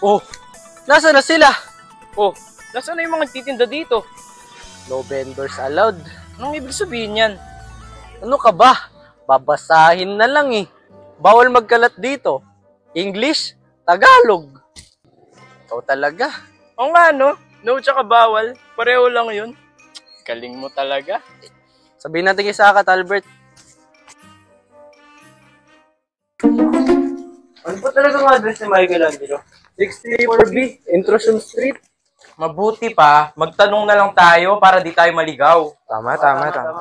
Oh, nasaan na sila? Oh, nasaan na yung mga nagtitinda dito? No vendors allowed. Anong ibig sabihin yan? Ano ka ba? Babasahin na lang eh. Bawal magkalat dito. English, Tagalog. Ikaw talaga. Oo nga, no? No tsaka bawal. Pareho lang yun. Galing mo talaga. Sabihin natin kay Sakat, Albert. Ano po talaga ang address ni Michelangelo? 634B, Intrusion Street. Mabuti pa, magtanong na lang tayo para di tayo maligaw. Tama.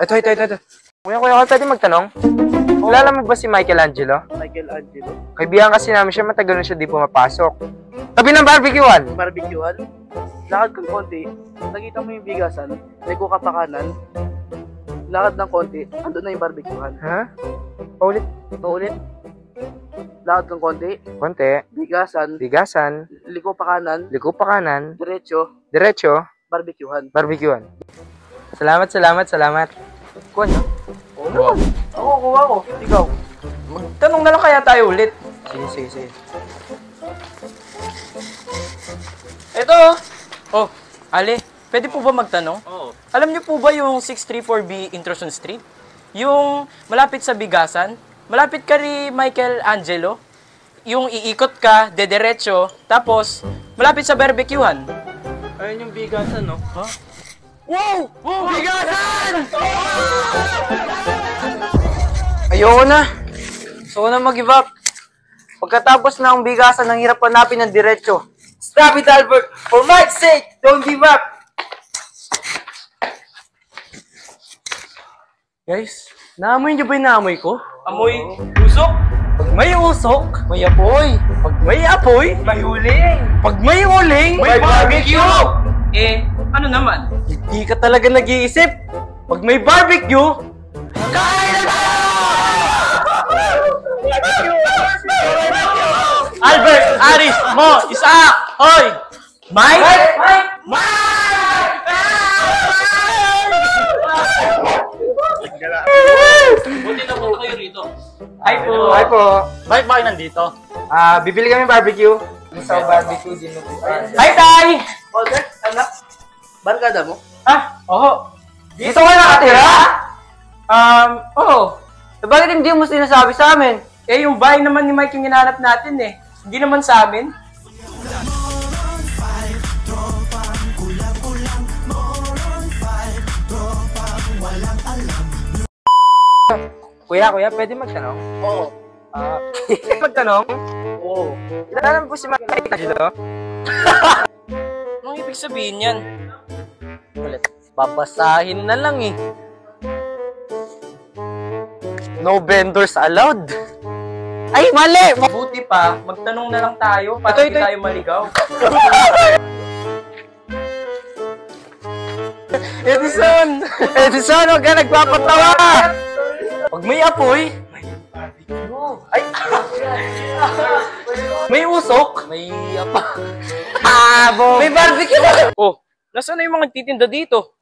Ito. Kuya, pwede magtanong? Kilala mo ba si Michelangelo? Michelangelo? Kaibigan kasi namin siya, matagal na siya di pumapasok. Tabi ng barbecuean! Barbecuean? Lakad kang konti, nakita mo yung bigasan, may kuka pa kanan. Lakad ng konti, andun na yung barbecuean. Ha? Paulit. Lakad kang konti, Konti. bigasan, liko pa kanan, diretso, barbecuean. Salamat. Kuha niyo? Oo naman. Ako, kuha ko. Ikaw. Magtanong na lang kaya tayo ulit. Sige. Ito. Oh, Ale, pwede po ba magtanong? Oo. Alam niyo po ba yung 634B Intrusion Street? Yung malapit sa Bigasan? Malapit ka rin Michelangelo? Yung iikot ka, dederecho, tapos malapit sa barbecuehan. Ayun yung bigasan, no? Huh? Wow! Bigasan! Ayoko na. Gusto ko na mag-give up. Pagkatapos na ang bigasan, ang hirap hanapin ng diretso. Stop it, Albert! For Mike's sake, don't give up! Guys, naamoy niyo ba yung naamoy ko? Amoy usok? Pag may usok, may apoy. Pag may apoy, May huling! pag may uling, May barbecue! Eh, ano naman? Hindi ka talaga nag-iisip. Pag may barbecue, kain na tayo! Albert, Aris, Mo, Isaac, Hoy! Mike! Buti na po kayo rito. Hi po! Hi po. Bakit ba kayo nandito? Bibili kami barbecue. Sa barbecue din mo. Hi, Tay! Albert, anak, barkada mo? Oo. Dito ka nakatira? Oo. Bakit hindi mo sinasabi sa amin? Eh, yung bahay naman ni Mike yung hinahanap natin eh. Hindi naman sa amin. Kuya, pwede magtanong? Oo. Magtanong? Oo. Kilala mo po si Michelangelo? Anong ibig sabihin yan? Ulit. Babasahin na lang eh. No vendors allowed. Ay, mali! Mabuti pa, magtanong na lang tayo para Ito. hindi tayo maligaw. Edison, huwag ka nagpapatawa! Pag may apoy, may barbecue. Ay! May usok, may apoy. May barbecue! Oh, nasaan na yung mga nagtitinda dito?